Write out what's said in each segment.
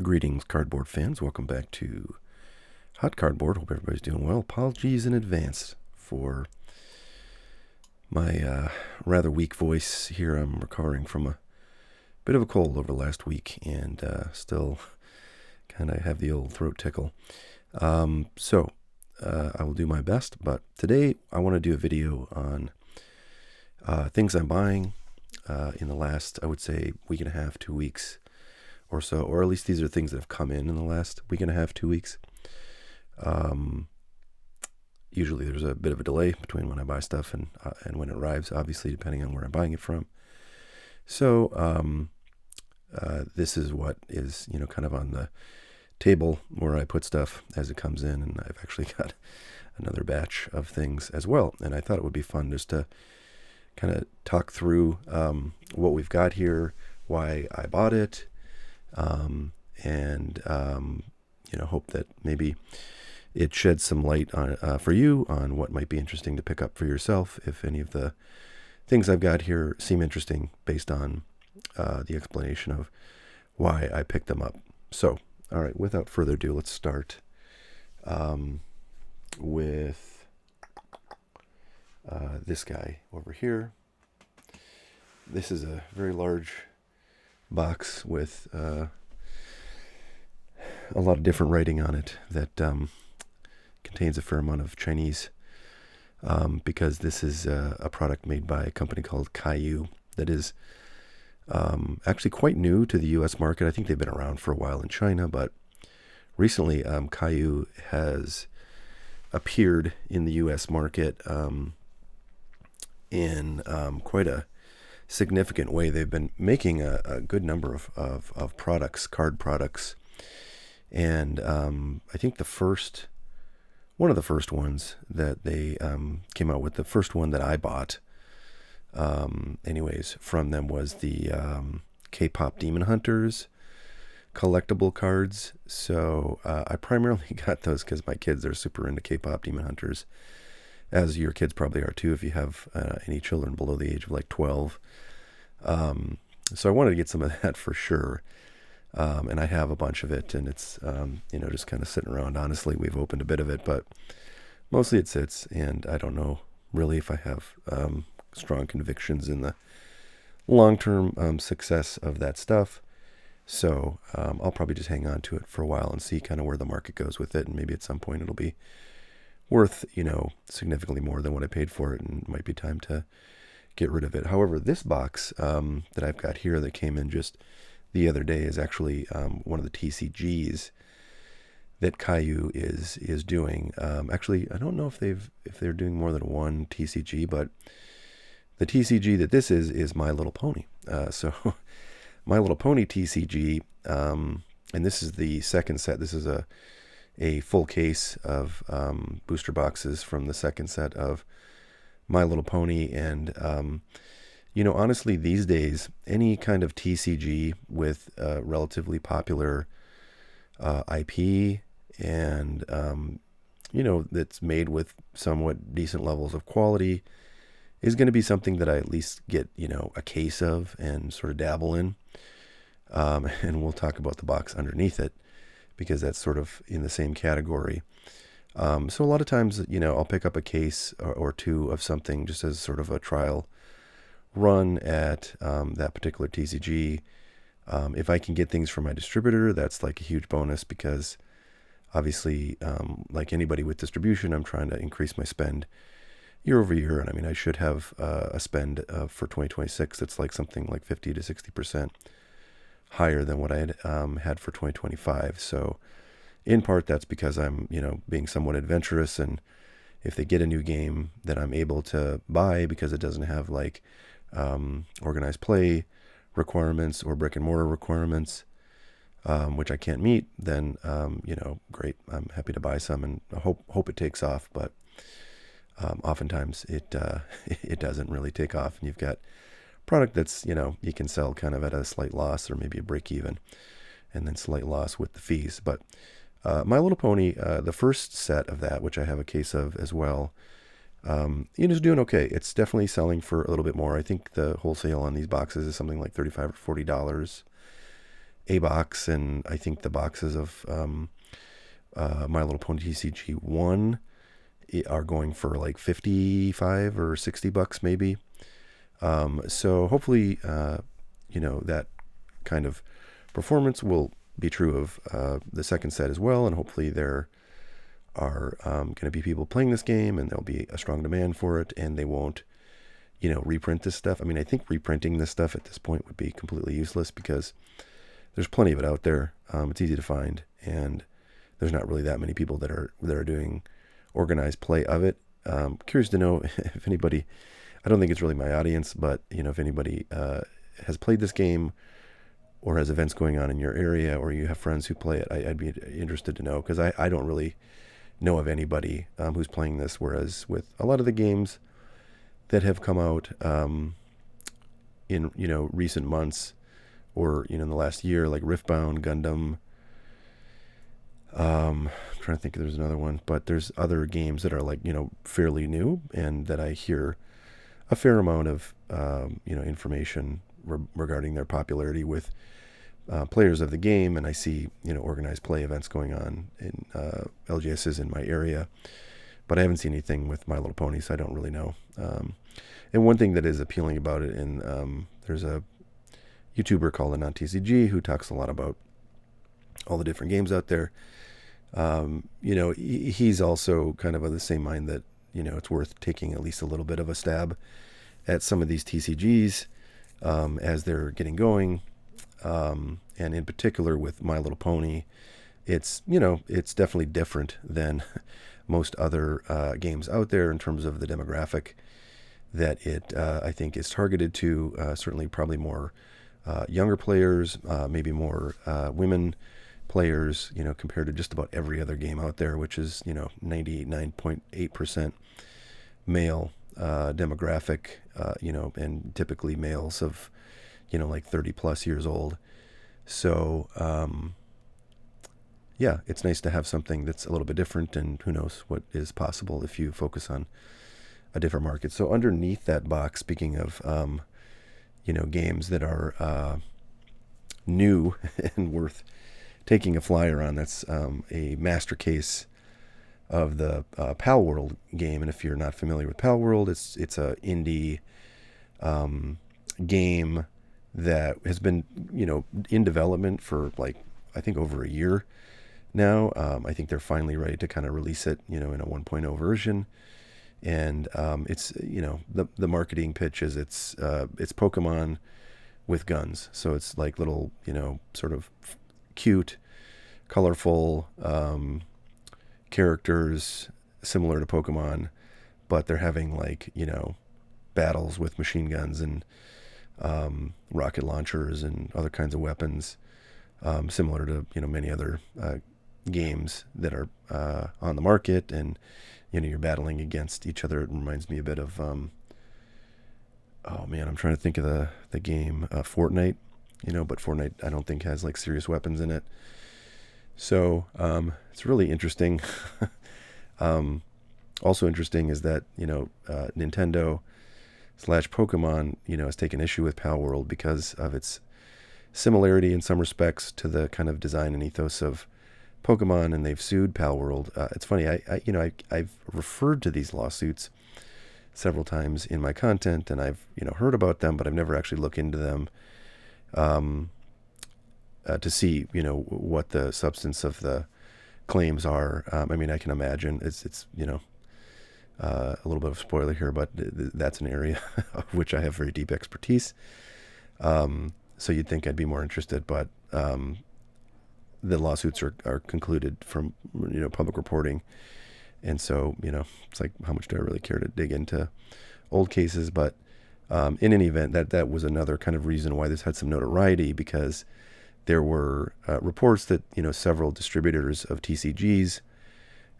Greetings, cardboard fans. Welcome back to Hot Cardboard. Hope everybody's doing well. Apologies in advance for my rather weak voice here. I'm recovering from a bit of a cold over last week and still kind of have the old throat tickle. So I will do my best, but today I want to do a video on things I'm buying in the last, I would say, week and a half, 2 weeks or so, or at least these are things that have come in the last week and a half, 2 weeks. Usually there's a bit of a delay between when I buy stuff and when it arrives, obviously, depending on where I'm buying it from. So this is what is, kind of on the table where I put stuff as it comes in, and I've actually got another batch of things as well. And I thought it would be fun just to kind of talk through what we've got here, why I bought it, and hope that maybe it sheds some light on for you on what might be interesting to pick up for yourself if any of the things I've got here seem interesting based on the explanation of why I picked them up. So, all right, without further ado, let's start with this guy over here. This is a very large box with a lot of different writing on it that contains a fair amount of Chinese because this is a product made by a company called Caillou that is actually quite new to the U.S. market. I think they've been around for a while in China, but recently Caillou has appeared in the U.S. market in quite a significant way. They've been making a good number of products, card products, and I think one of the first ones that they came out with, the first one that I bought anyways from them was the K-pop Demon Hunters collectible cards. So I primarily got those because my kids are super into K-pop Demon Hunters, as your kids probably are too if you have any children below the age of like 12. So I wanted to get some of that for sure. And I have a bunch of it, and it's, just kind of sitting around. Honestly, we've opened a bit of it, but mostly it sits, and I don't know really if I have strong convictions in the long-term success of that stuff. So I'll probably just hang on to it for a while and see kind of where the market goes with it, and maybe at some point it'll be worth, significantly more than what I paid for it, and it might be time to get rid of it. However, this box that I've got here that came in just the other day is actually one of the TCGs that Caillou is doing. Actually, I don't know if they're doing more than one TCG, but the TCG that this is My Little Pony. So My Little Pony TCG, and this is the second set. This is a full case of booster boxes from the second set of My Little Pony, and honestly, these days, any kind of TCG with relatively popular IP and, that's made with somewhat decent levels of quality is going to be something that I at least get, a case of and sort of dabble in. And we'll talk about the box underneath it because that's sort of in the same category. So a lot of times, I'll pick up a case or two of something just as sort of a trial run at that particular TCG. If I can get things from my distributor, that's like a huge bonus because obviously, like anybody with distribution, I'm trying to increase my spend year over year. And I mean, I should have a spend for 2026 that's like something like 50 to 60% higher than what I had had for 2025. So in part, that's because I'm, being somewhat adventurous, and if they get a new game that I'm able to buy because it doesn't have like organized play requirements or brick and mortar requirements, which I can't meet, then great. I'm happy to buy some and hope it takes off. But oftentimes it it doesn't really take off, and you've got product that's you can sell kind of at a slight loss or maybe a break even, and then slight loss with the fees. But My Little Pony, the first set of that, which I have a case of as well, is doing okay. It's definitely selling for a little bit more. I think the wholesale on these boxes is something like $35 or $40. a box, and I think the boxes of My Little Pony TCG 1 are going for like 55 or $60 maybe. So hopefully, that kind of performance will be true of the second set as well, and hopefully there are going to be people playing this game, and there'll be a strong demand for it, and they won't, reprint this stuff. I mean, I think reprinting this stuff at this point would be completely useless because there's plenty of it out there. It's easy to find, and there's not really that many people that are doing organized play of it. Curious to know if anybody. I don't think it's really my audience, but if anybody has played this game or has events going on in your area, or you have friends who play it, I'd be interested to know, because I don't really know of anybody who's playing this. Whereas with a lot of the games that have come out in recent months, or in the last year, like Riftbound, Gundam. I'm trying to think if there's another one, but there's other games that are like fairly new, and that I hear a fair amount of information regarding their popularity with players of the game, and I see organized play events going on in LGSs in my area, but I haven't seen anything with My Little Pony, so I don't really know. And one thing that is appealing about it, and there's a YouTuber called Anon TCG who talks a lot about all the different games out there. He's also kind of the same mind that it's worth taking at least a little bit of a stab at some of these TCGs as they're getting going. And in particular with My Little Pony, it's definitely different than most other games out there in terms of the demographic that it I think is targeted to. Certainly probably more younger players, maybe more women players, compared to just about every other game out there, which is 99.8% male demographic, and typically males of like 30 plus years old. So yeah, it's nice to have something that's a little bit different, and who knows what is possible if you focus on a different market. So underneath that box, speaking of games that are new and worth taking a flyer on, that's a master case of the Pal World game. And if you're not familiar with Pal World, it's a indie game that has been in development for I think over a year now. I think they're finally ready to kind of release it in a 1.0 version. And it's the marketing pitch is it's Pokemon with guns. So it's like little sort of cute, colorful characters similar to Pokemon, but they're having battles with machine guns and rocket launchers and other kinds of weapons, similar to many other games that are on the market. And you're battling against each other. It reminds me a bit of oh man, I'm trying to think of the game Fortnite, but Fortnite I don't think has serious weapons in it. So it's really interesting. Also interesting is that Nintendo / Pokemon has taken issue with Pal World because of its similarity in some respects to the kind of design and ethos of Pokemon, and they've sued Pal World. It's funny, I've referred to these lawsuits several times in my content, and I've heard about them, but I've never actually looked into them to see what the substance of the claims are. I mean, I can imagine it's a little bit of a spoiler here, but that's an area of which I have very deep expertise. So you'd think I'd be more interested, but the lawsuits are concluded from public reporting, and so it's like, how much do I really care to dig into old cases? But in any event, that was another kind of reason why this had some notoriety, because there were reports that several distributors of TCGs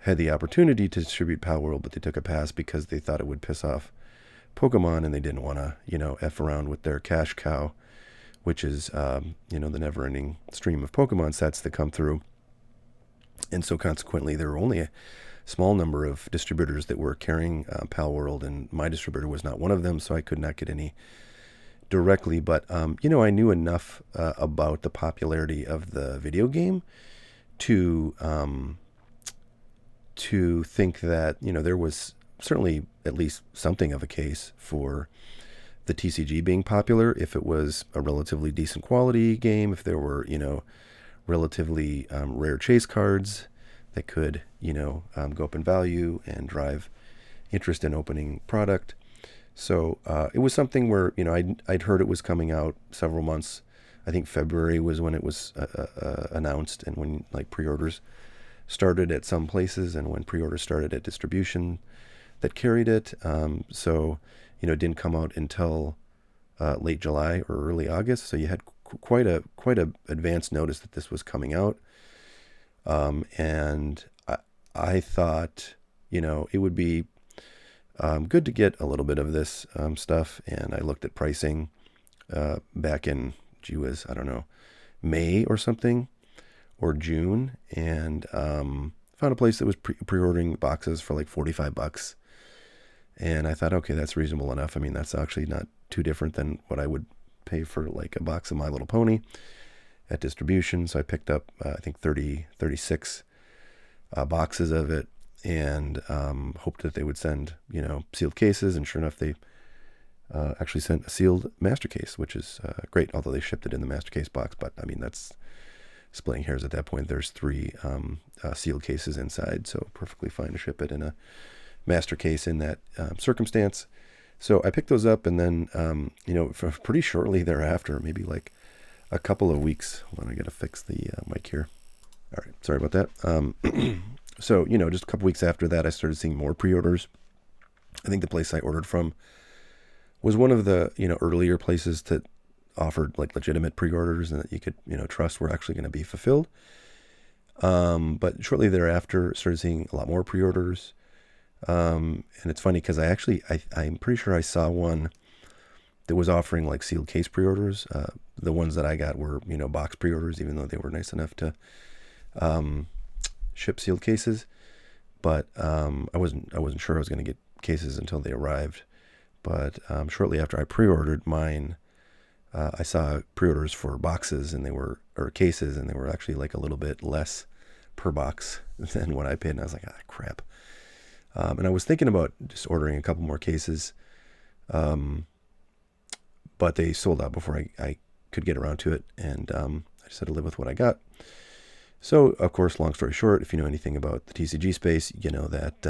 had the opportunity to distribute Pal World, but they took a pass because they thought it would piss off Pokemon, and they didn't want to F around with their cash cow, which is the never-ending stream of Pokemon sets that come through. And so consequently, there were only a small number of distributors that were carrying Pal World, and my distributor was not one of them, so I could not get any directly, but I knew enough about the popularity of the video game to think that there was certainly at least something of a case for the TCG being popular if it was a relatively decent quality game, if there were relatively rare chase cards that could go up in value and drive interest in opening product. So it was something where I'd heard it was coming out several months. I think February was when it was announced, and when like pre-orders started at some places, and when pre-orders started at distribution that carried it. So it didn't come out until late July or early August. So you had quite a advanced notice that this was coming out, and I thought it would be good to get a little bit of this stuff. And I looked at pricing back in, I don't know, May or something, or June, and found a place that was pre-ordering boxes for like $45. And I thought, okay, that's reasonable enough. I mean, that's actually not too different than what I would pay for like a box of My Little Pony at distribution. So I picked up, I think 36 boxes of it, and hoped that they would send, sealed cases. And sure enough, they actually sent a sealed master case, which is great, although they shipped it in the master case box. But I mean, that's splitting hairs at that point. There's 3 sealed cases inside, so perfectly fine to ship it in a master case in that circumstance. So I picked those up, and then, for pretty shortly thereafter, maybe like a couple of weeks, when I got to fix the mic here. All right, sorry about that. So, just a couple weeks after that, I started seeing more pre-orders. I think the place I ordered from was one of the, earlier places that offered like legitimate pre-orders and that you could, trust were actually going to be fulfilled. But shortly thereafter, started seeing a lot more pre-orders. And it's funny because I'm pretty sure I saw one that was offering like sealed case pre-orders. The ones that I got were, box pre-orders, even though they were nice enough to ship sealed cases. But I wasn't sure I was going to get cases until they arrived. But shortly after I pre-ordered mine, I saw pre-orders for boxes, or cases, and they were actually like a little bit less per box than what I paid. And I was like, crap. And I was thinking about just ordering a couple more cases, but they sold out before I could get around to it, and I just had to live with what I got. So, of course, long story short, if you know anything about the TCG space, you know that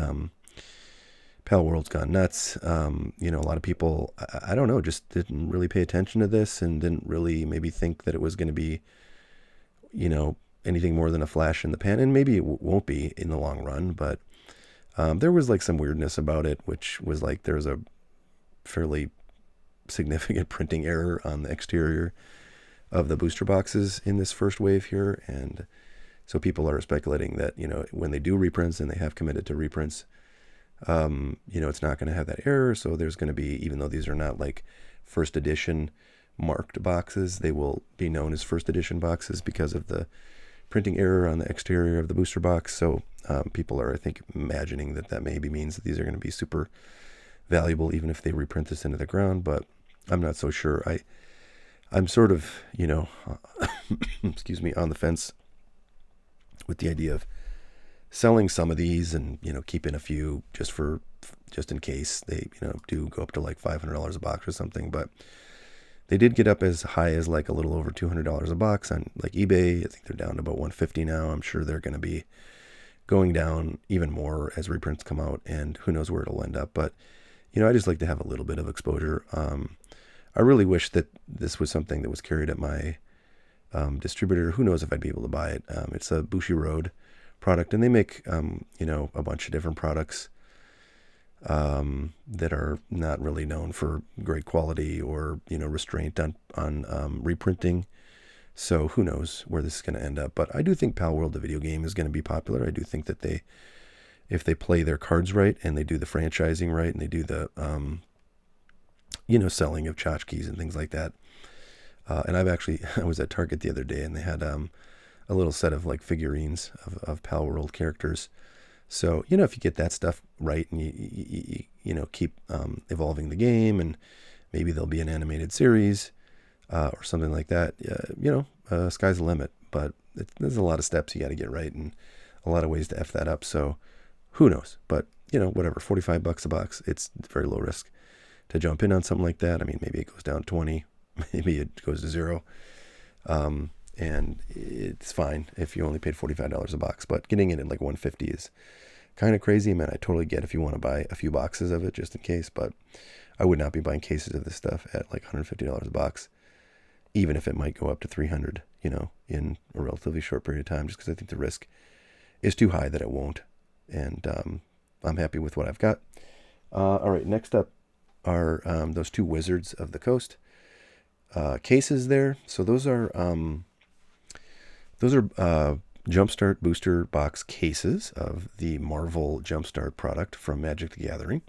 Pal World's gone nuts. A lot of people, I don't know, just didn't really pay attention to this and didn't really maybe think that it was going to be, anything more than a flash in the pan. And maybe it won't be in the long run, but there was like some weirdness about it, which was like there was a fairly significant printing error on the exterior of the booster boxes in this first wave here. And so people are speculating that, when they do reprints, and they have committed to reprints, it's not going to have that error. So there's going to be, even though these are not like first edition marked boxes, they will be known as first edition boxes because of the printing error on the exterior of the booster box. So people are, I think, imagining that maybe means that these are going to be super valuable, even if they reprint this into the ground. But I'm not so sure. I'm sort of, excuse me, on the fence with the idea of selling some of these and, keeping a few just in case they, do go up to like $500 a box or something. But they did get up as high as like a little over $200 a box on like eBay. I think they're down to about $150 now. I'm sure they're going to be going down even more as reprints come out, and who knows where it'll end up. But, I just like to have a little bit of exposure. I really wish that this was something that was carried at my distributor. Who knows if I'd be able to buy it. It's a Bushiroad product, and they make, a bunch of different products that are not really known for great quality or, restraint on reprinting. So who knows where this is going to end up. But I do think Pal World, the video game, is going to be popular. I do think that if they play their cards right, and they do the franchising right, and they do the, selling of tchotchkes and things like that. And I was at Target the other day, and they had a little set of like figurines of Pal World characters. So, if you get that stuff right, and you keep evolving the game and Maybe there'll be an animated series or something like that. Sky's the limit. But there's a lot of steps you got to get right and a lot of ways to F that up. So who knows? But, whatever, $45 a box. It's very low risk to jump in on something like that. I mean, maybe it goes down 20, maybe it goes to zero. And it's fine if you only paid $45 a box. But getting it at like 150 is kind of crazy. Man, I totally get if you want to buy a few boxes of it just in case. But I would not be buying cases of this stuff at like $150 a box, even if it might go up to 300, in a relatively short period of time, just because I think the risk is too high that it won't. And I'm happy with what I've got. All right, next up are those two Wizards of the Coast cases there. So those are Jumpstart booster box cases of the Marvel Jumpstart product from Magic the Gathering.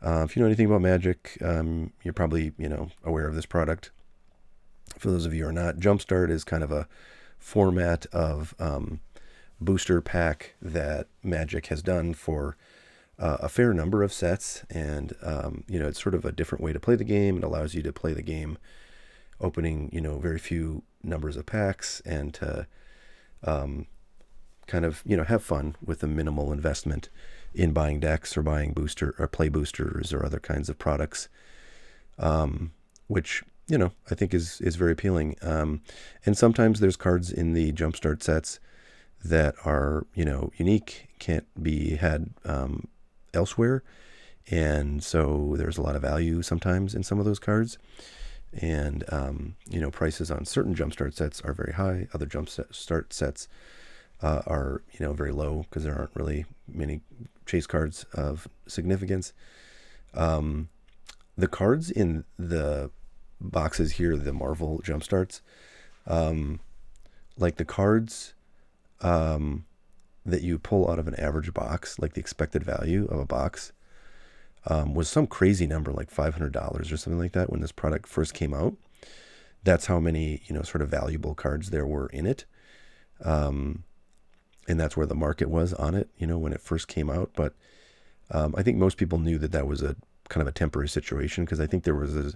If you know anything about Magic, you're probably aware of this product. For those of you who are not, Jumpstart is kind of a format of booster pack that Magic has done for a fair number of sets, and it's sort of a different way to play the game. It allows you to play the game opening very few numbers of packs and to kind of have fun with a minimal investment in buying decks or buying booster or play boosters or other kinds of products, which I think is very appealing. And sometimes there's cards in the Jumpstart sets that are unique, can't be had elsewhere, and so there's a lot of value sometimes in some of those cards. And prices on certain Jumpstart sets are very high. Other Jumpstart sets are very low because there aren't really many chase cards of significance. The cards in the boxes here, the Marvel Jumpstarts, like the cards that you pull out of an average box, like the expected value of a box, was some crazy number, like $500 or something like that when this product first came out. That's how many, sort of valuable cards there were in it. And that's where the market was on it, when it first came out. But I think most people knew that was a kind of a temporary situation, because I think there was a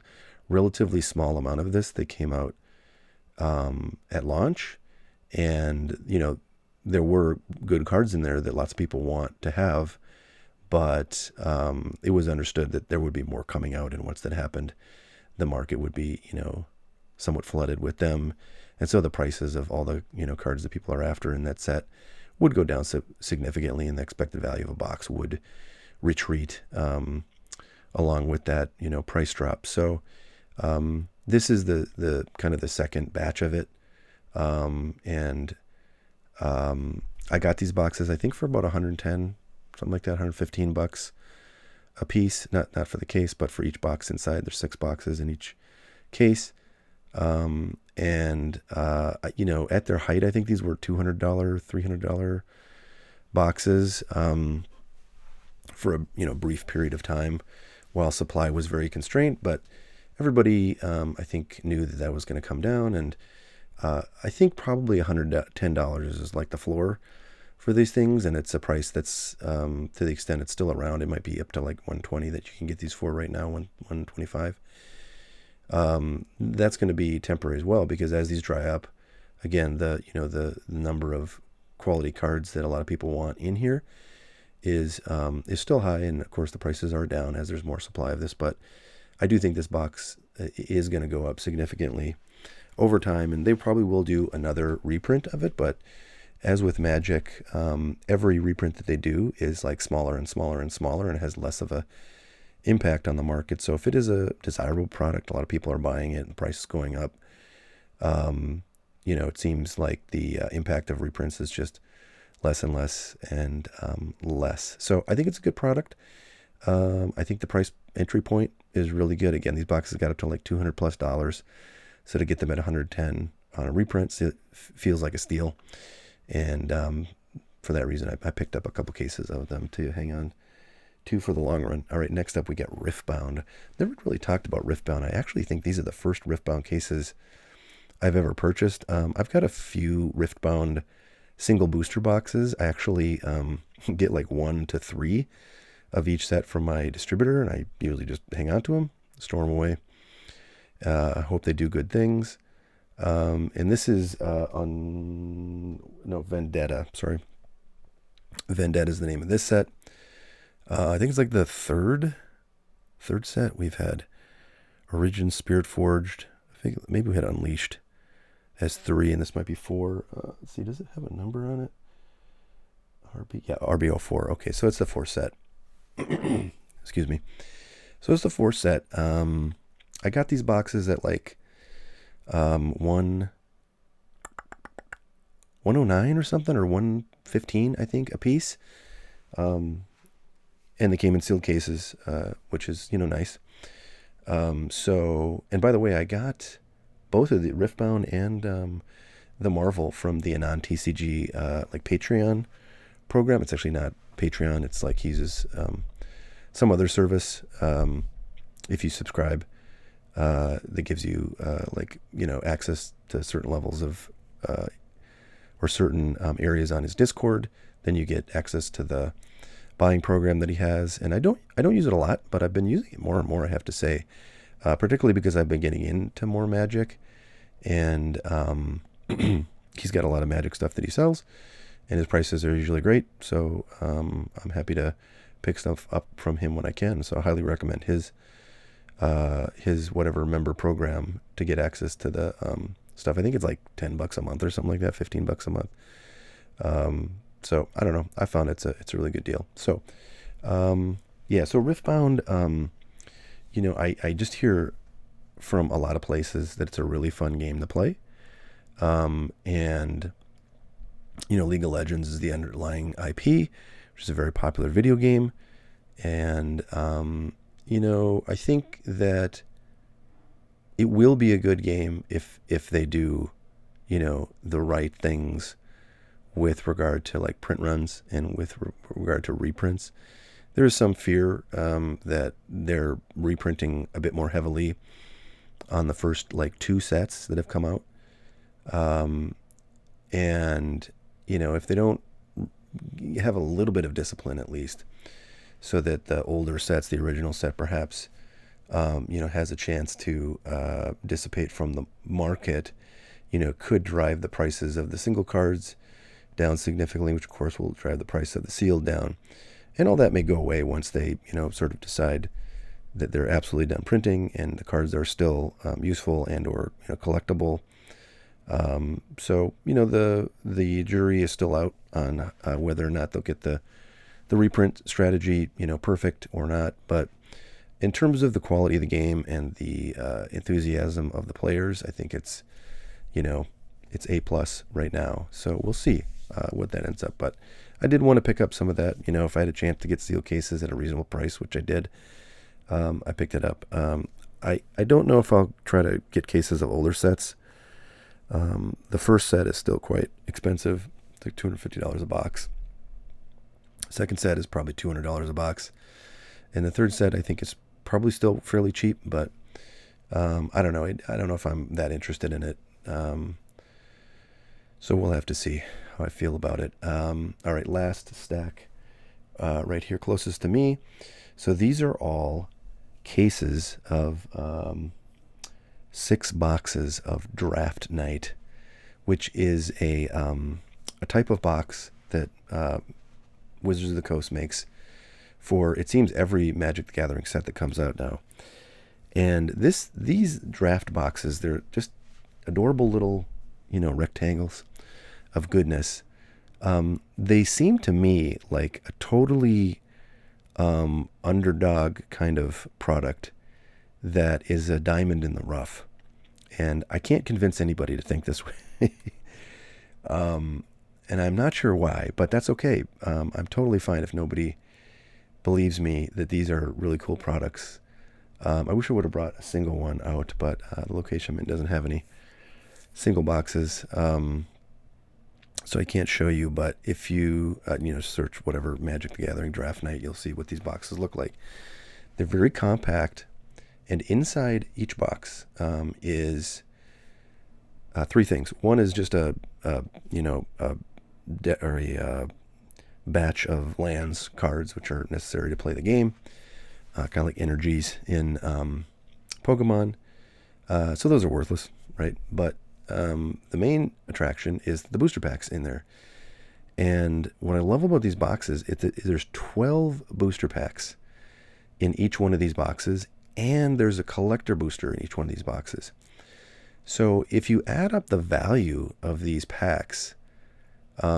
relatively small amount of this that came out at launch. And, there were good cards in there that lots of people want to have. But it was understood that there would be more coming out, and once that happened, the market would be, somewhat flooded with them, and so the prices of all the cards that people are after in that set would go down significantly, and the expected value of a box would retreat along with that price drop. So this is the kind of the second batch of it, and I got these boxes I think for about 110. Something like that, $115 a piece. Not for the case, but for each box inside. There's 6 boxes in each case. At their height, I think these were $200, $300 boxes for a brief period of time while supply was very constrained. But everybody, I think, knew that was going to come down. And I think probably $110 is like the floor for these things, and it's a price that's to the extent it's still around, it might be up to like 120 that you can get these for right now, 125. That's going to be temporary as well, because as these dry up, again, the number of quality cards that a lot of people want in here is still high, and of course the prices are down as there's more supply of this. But I do think this box is going to go up significantly over time, and they probably will do another reprint of it. But as with Magic, every reprint that they do is like smaller and smaller and smaller, and has less of a impact on the market. So if it is a desirable product, a lot of people are buying it, and the price is going up. It seems like the impact of reprints is just less and less and less. So I think it's a good product. I think the price entry point is really good. Again, these boxes got up to like $200+. So to get them at 110 on a reprint, it feels like a steal. And for that reason, I picked up a couple cases of them to hang on to for the long run. All right, next up we got Riftbound. Never really talked about Riftbound. I actually think these are the first Riftbound cases I've ever purchased. I've got a few Riftbound single booster boxes. I actually get like 1 to 3 of each set from my distributor, and I usually just hang on to them. store them away. I hope they do good things. And this is Vendetta. Sorry, Vendetta is the name of this set. I think it's like the third set we've had. Origin, Spirit Forged. I think maybe we had Unleashed as 3, and this might be 4. Let's see, does it have a number on it? RBO4. Okay, so it's the 4 set. Excuse me. So it's the 4 set. I got these boxes at like 109 or something, or 115, I think, a piece. And they came in sealed cases, which is, nice. And by the way, I got both of the Riftbound and the Marvel from the Anon TCG like Patreon program. It's actually not Patreon. It's like he uses some other service. If you subscribe, that gives you access to certain levels of or certain areas on his Discord. Then you get access to the buying program that he has, and I don't use it a lot, but I've been using it more and more, I have to say, particularly because I've been getting into more Magic, and he's got a lot of Magic stuff that he sells, and his prices are usually great, so I'm happy to pick stuff up from him when I can. So I highly recommend his whatever member program to get access to the stuff. I think it's like $10 a month or something like that, $15 a month. So I don't know. I found it's a really good deal. So, so Riftbound, I just hear from a lot of places that it's a really fun game to play. And League of Legends is the underlying IP, which is a very popular video game. And, I think that it will be a good game if they do, the right things with regard to like print runs and with regard to reprints. There is some fear that they're reprinting a bit more heavily on the first like 2 sets that have come out. If they don't have a little bit of discipline at least, so that the older sets, the original set perhaps, has a chance to dissipate from the market, could drive the prices of the single cards down significantly, which of course will drive the price of the sealed down. And all that may go away once they, sort of decide that they're absolutely done printing and the cards are still useful and or collectible. So the jury is still out on whether or not they'll get the reprint strategy perfect or not. But in terms of the quality of the game and the enthusiasm of the players, I think it's it's A+ right now. So we'll see what that ends up. But I did want to pick up some of that. If I had a chance to get steel cases at a reasonable price, which I did, I picked it up. I don't know if I'll try to get cases of older sets. The first set is still quite expensive. It's like $250 a box. Second set is probably $200 a box. And the third set I think is probably still fairly cheap, but I don't know. I don't know if I'm that interested in it. So we'll have to see how I feel about it. All right, last stack right here closest to me. So these are all cases of 6 boxes of Draft Night, which is a type of box that Wizards of the Coast makes for, it seems, every Magic the Gathering set that comes out now. And these draft boxes, they're just adorable little, rectangles of goodness. They seem to me like a totally underdog kind of product that is a diamond in the rough. And I can't convince anybody to think this way. And I'm not sure why, but that's okay. I'm totally fine if nobody believes me that these are really cool products. I wish I would have brought a single one out, but the location mint doesn't have any single boxes. So I can't show you, but if you search whatever Magic the Gathering Draft Night, you'll see what these boxes look like. They're very compact, and inside each box is 3 things. One is just a batch of lands cards, which are necessary to play the game, kind of like energies in Pokemon. So those are worthless, right? But the main attraction is the booster packs in there. And what I love about these boxes is that there's 12 booster packs in each one of these boxes, and there's a collector booster in each one of these boxes. So if you add up the value of these packs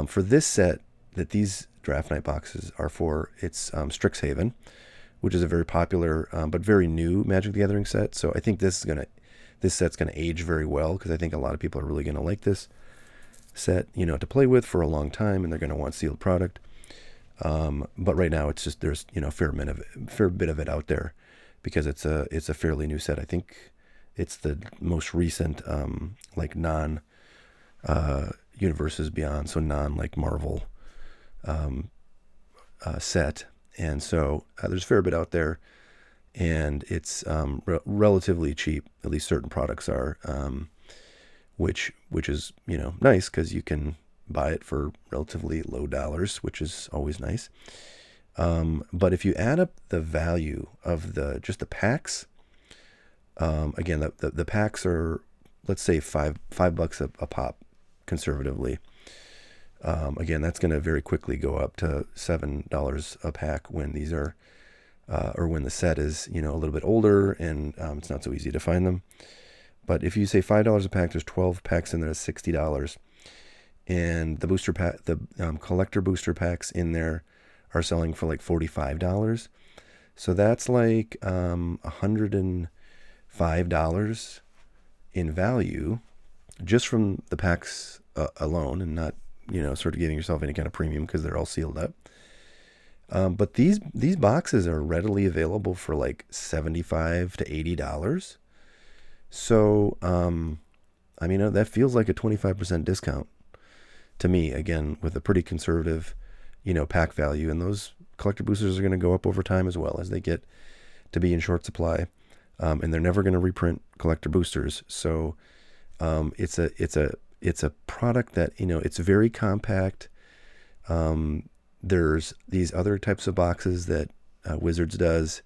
for this set that these draft night boxes are for, it's Strixhaven, which is a very popular but very new Magic the Gathering set. So I think this set's gonna age very well, because I think a lot of people are really gonna like this set, to play with for a long time, and they're gonna want sealed product. But right now it's just there's a fair bit of it out there, because it's a fairly new set. I think it's the most recent like non Universes Beyond, so non like Marvel set, and so there's a fair bit out there, and it's relatively cheap. At least certain products are, which is nice, because you can buy it for relatively low dollars, which is always nice. But if you add up the value of just the packs, again, the packs are, let's say $5 a pop, conservatively. Again, that's going to very quickly go up to $7 a pack when these are, or when the set is, a little bit older, and it's not so easy to find them. But if you say $5 a pack, there's 12 packs in there, $60. And the booster pack, the collector booster packs in there are selling for like $45. So that's like $105 in value just from the packs alone, and not sort of giving yourself any kind of premium, because they're all sealed up. But these boxes are readily available for like $75 to $80. So that feels like a 25% discount to me, again, with a pretty conservative pack value. And those collector boosters are going to go up over time as well, as they get to be in short supply, and they're never going to reprint collector boosters. So it's a product that it's very compact. There's these other types of boxes that Wizards does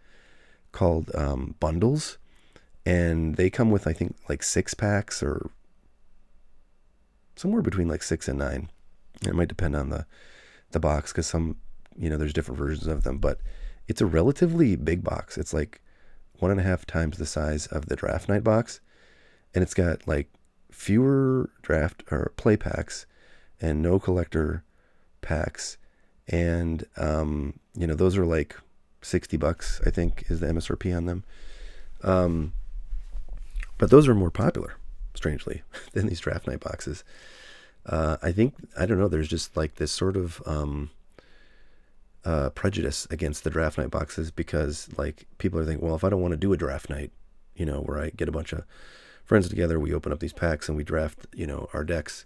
called bundles, and they come with, I think, like 6 packs, or somewhere between like 6 and 9. It might depend on the box, because some, there's different versions of them, but it's a relatively big box. It's like 1.5 times the size of the draft night box, and it's got like fewer draft or play packs and no collector packs, and those are like $60, I think, is the MSRP on them. But those are more popular, strangely, than these draft night boxes. I don't know, there's just like this sort of prejudice against the draft night boxes, because like people are thinking, well, if I don't want to do a draft night, where I get a bunch of friends together, we open up these packs and we draft, our decks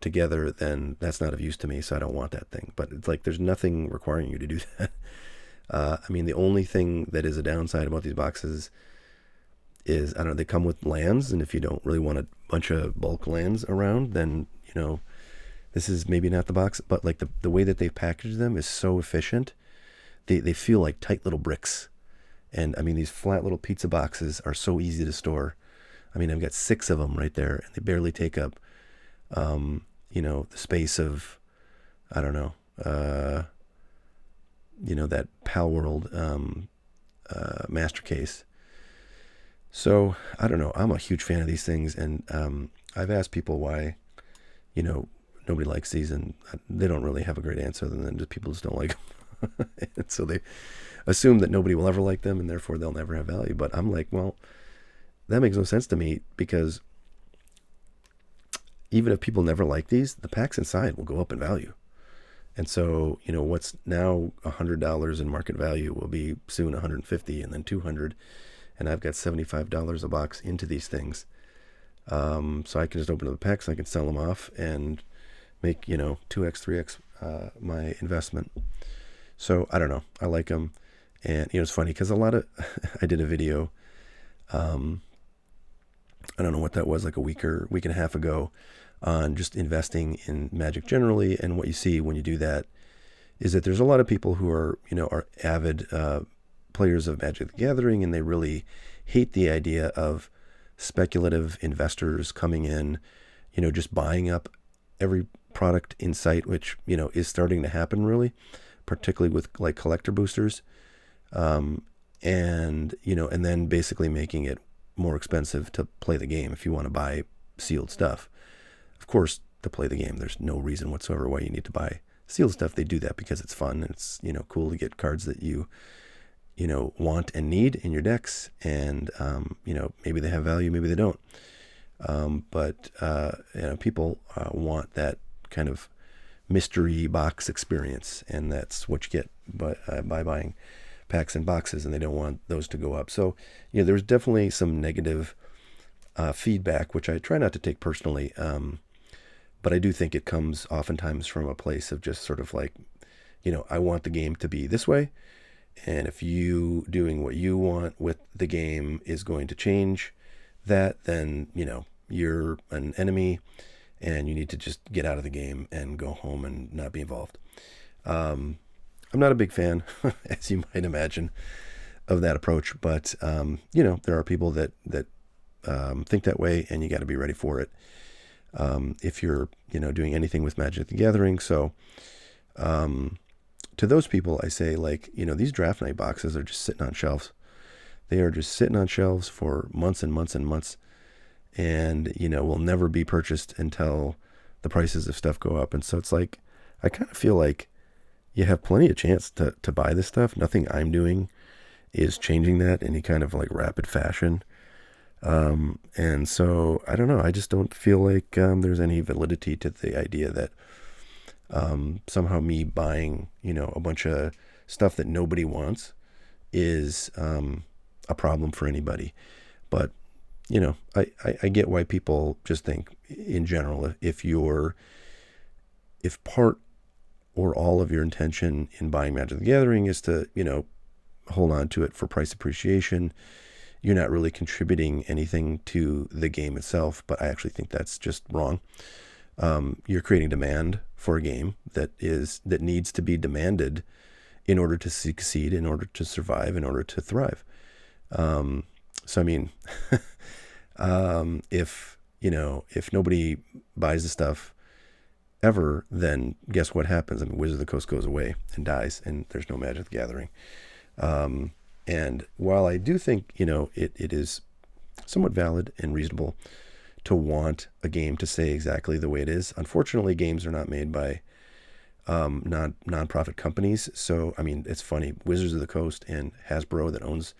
together, then that's not of use to me, so I don't want that thing. But it's like there's nothing requiring you to do that. The only thing that is a downside about these boxes is, I don't know, they come with lands, and if you don't really want a bunch of bulk lands around, then this is maybe not the box. But like the way that they've packaged them is so efficient. They feel like tight little bricks, and these flat little pizza boxes are so easy to store. I've got 6 of them right there, and they barely take up the space of, I don't know, that Pal World master case. So I don't know, I'm a huge fan of these things, and I've asked people why nobody likes these, and they don't really have a great answer, other than just people just don't like them. And so they assume that nobody will ever like them, and therefore they'll never have value. But I'm like, well, that makes no sense to me, because even if people never like these, the packs inside will go up in value. And so, what's now $100 in market value will be soon $150, and then $200. And I've got $75 a box into these things. So I can just open up the packs, I can sell them off, and make, 2x, 3x my investment. So I don't know, I like them. And, it's funny, because I did a video, I don't know what that was, like a week and a half ago, on just investing in Magic generally. And what you see when you do that is that there's a lot of people who are avid players of Magic the Gathering, and they really hate the idea of speculative investors coming in, just buying up every product in sight, which, is starting to happen really, particularly with like collector boosters. And then basically making it more expensive to play the game if you want to buy sealed stuff. Of course, to play the game, there's no reason whatsoever why you need to buy sealed stuff. They do that because it's fun and it's, cool to get cards that you want and need in your decks. And, maybe they have value, maybe they don't. But people want that kind of mystery box experience, and that's what you get by buying packs and boxes, and they don't want those to go up. So, there's definitely some negative feedback, which I try not to take personally. But I do think it comes oftentimes from a place of just sort of like, I want the game to be this way. And if you doing what you want with the game is going to change that, then, you're an enemy and you need to just get out of the game and go home and not be involved. I'm not a big fan, as you might imagine, of that approach, but there are people that think that way, and you got to be ready for it. If you're doing anything with Magic the Gathering. So to those people, I say, like, these draft night boxes are just sitting on shelves. They are just sitting on shelves for months and months and months, and will never be purchased until the prices of stuff go up. And so it's like, I kind of feel like you have plenty of chance to buy this stuff. Nothing I'm doing is changing that in any kind of like rapid fashion. And so I don't know. I just don't feel like there's any validity to the idea that somehow me buying, a bunch of stuff that nobody wants is a problem for anybody. But, I get why people just think in general, if part or all of your intention in buying Magic the Gathering is to, hold on to it for price appreciation, you're not really contributing anything to the game itself. But I actually think that's just wrong. You're creating demand for a game that needs to be demanded in order to succeed, in order to survive, in order to thrive. So I mean, if nobody buys the stuff ever, then guess what happens? I mean, Wizard of the Coast goes away and dies, and there's no Magic the Gathering. And while I do think, it is somewhat valid and reasonable to want a game to say exactly the way it is, unfortunately, games are not made by non-profit companies. So, I mean, it's funny. Wizards of the Coast and Hasbro, that owns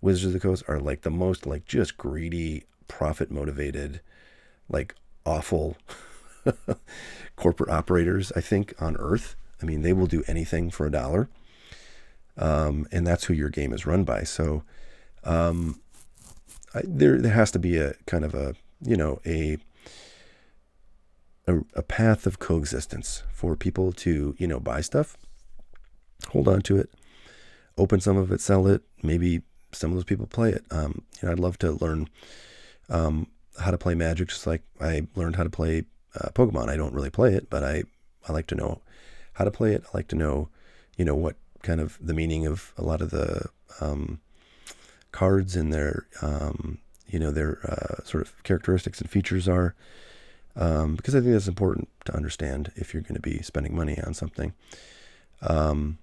Wizards of the Coast, are like the most like just greedy, profit-motivated, like awful corporate operators, I think, on Earth. I mean, they will do anything for $1. And that's who your game is run by. So there has to be a kind of a path of coexistence for people to buy stuff, hold on to it, open some of it, sell it. Maybe some of those people play it. I'd love to learn how to play Magic, just like I learned how to play Pokemon. I don't really play it, but I like to know how to play it. I like to know what kind of the meaning of a lot of the cards and their sort of characteristics and features are, because I think that's important to understand if you're going to be spending money on something. And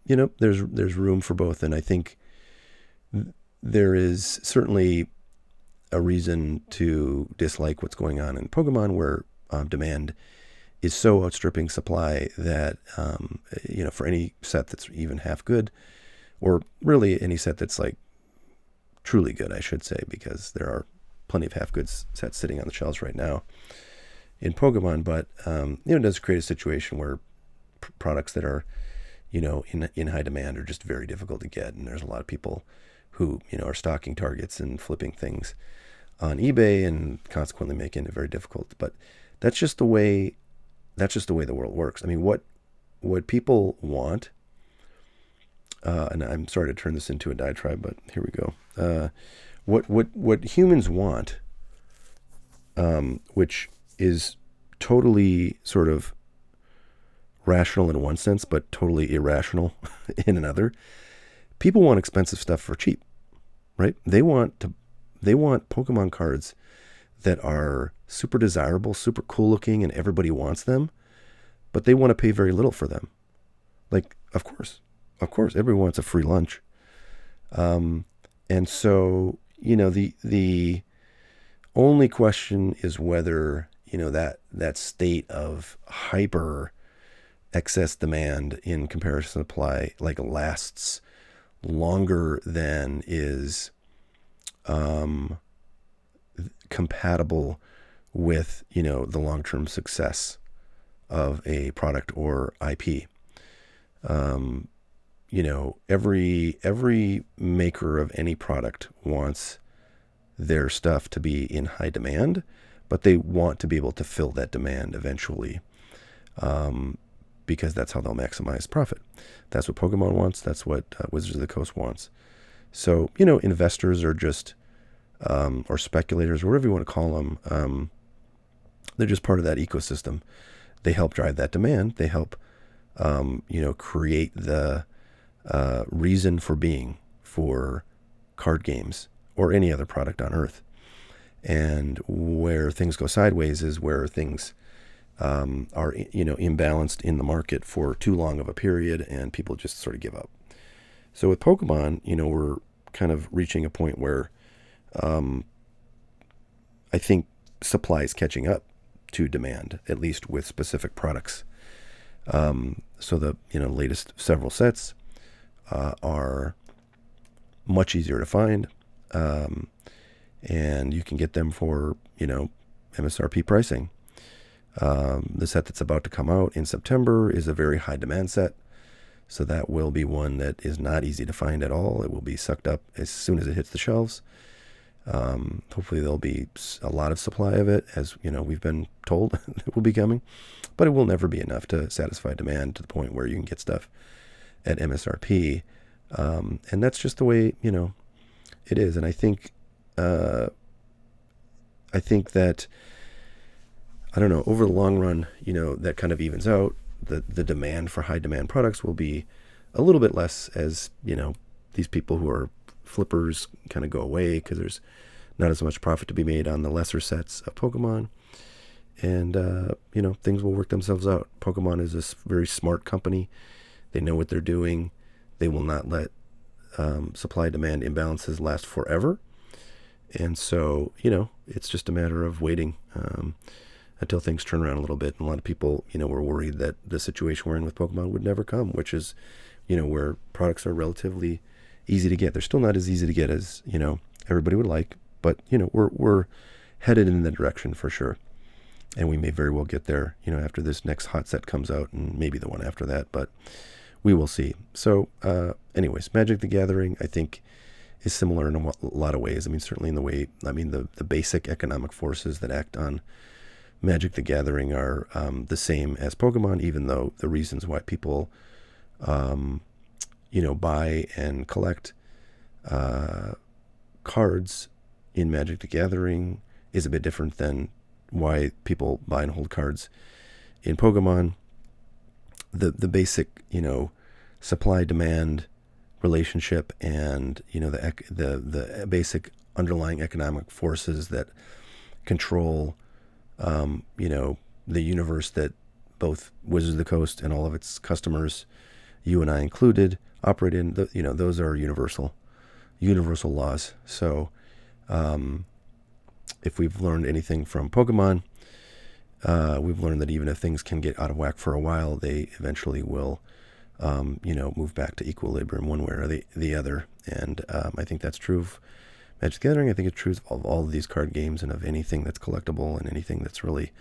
there's room for both, and I think there is certainly a reason to dislike what's going on in Pokemon, where demand is so outstripping supply that, for any set that's even half good, or really any set that's like truly good, I should say, because there are plenty of half good sets sitting on the shelves right now in Pokemon. But, it does create a situation where products that are, in high demand are just very difficult to get. And there's a lot of people who, are stocking targets and flipping things on eBay and consequently making it very difficult. But that's just the way the world works. I mean, what people want, and I'm sorry to turn this into a diatribe, but here we go. What humans want, which is totally sort of rational in one sense, but totally irrational in another. People want expensive stuff for cheap. right? They want Pokemon cards that are super desirable, super cool looking, and everybody wants them, but they want to pay very little for them. Like, of course, everyone wants a free lunch. Um, and so, the only question is whether, that state of hyper excess demand in comparison to supply like lasts longer than is um, compatible with, the long-term success of a product or IP. Um, every maker of any product wants their stuff to be in high demand, but they want to be able to fill that demand eventually, um, because that's how they'll maximize profit. That's what Pokemon wants. That's what Wizards of the Coast wants. So, investors are just, or speculators, or whatever you want to call them, they're just part of that ecosystem. They help drive that demand. They help, create the reason for being for card games or any other product on Earth. And where things go sideways is where things are, imbalanced in the market for too long of a period, and people just sort of give up. So with Pokemon, we're kind of reaching a point where I think supply is catching up to demand, at least with specific products. So the latest several sets are much easier to find, and you can get them for MSRP pricing. The set that's about to come out in September is a very high demand set, so that will be one that is not easy to find at all. It will be sucked up as soon as it hits the shelves. Hopefully there'll be a lot of supply of it, as we've been told it will be coming, but it will never be enough to satisfy demand to the point where you can get stuff at MSRP. And that's just the way it is. And I think that, I don't know, over the long run, that kind of evens out. The demand for high demand products will be a little bit less as, these people who are flippers kind of go away, because there's not as much profit to be made on the lesser sets of Pokemon. And, things will work themselves out. Pokemon is this very smart company. They know what they're doing. They will not let supply-demand imbalances last forever. And so, it's just a matter of waiting until things turn around a little bit. And a lot of people, were worried that the situation we're in with Pokemon would never come, which is, where products are relatively easy to get. They're still not as easy to get as, everybody would like, but, we're headed in that direction for sure. And we may very well get there, after this next hot set comes out, and maybe the one after that, but we will see. So, anyways, Magic the Gathering, I think, is similar in a lot of ways. I mean, certainly in the way, the basic economic forces that act on Magic the Gathering are the same as Pokemon, even though the reasons why people, buy and collect cards in Magic the Gathering is a bit different than why people buy and hold cards in Pokemon. The basic, supply demand relationship, and the basic underlying economic forces that control the universe that both Wizards of the Coast and all of its customers, you and I included, operate in. Those are universal laws. So if we've learned anything from Pokemon, we've learned that even if things can get out of whack for a while, they eventually will, move back to equilibrium one way or the other. And I think that's true of Magic the Gathering. I think it's true of all of these card games, and of anything that's collectible and anything that's really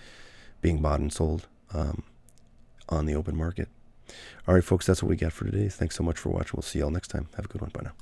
being bought and sold on the open market. All right, folks, that's what we got for today. Thanks so much for watching. We'll see y'all next time. Have a good one. Bye now.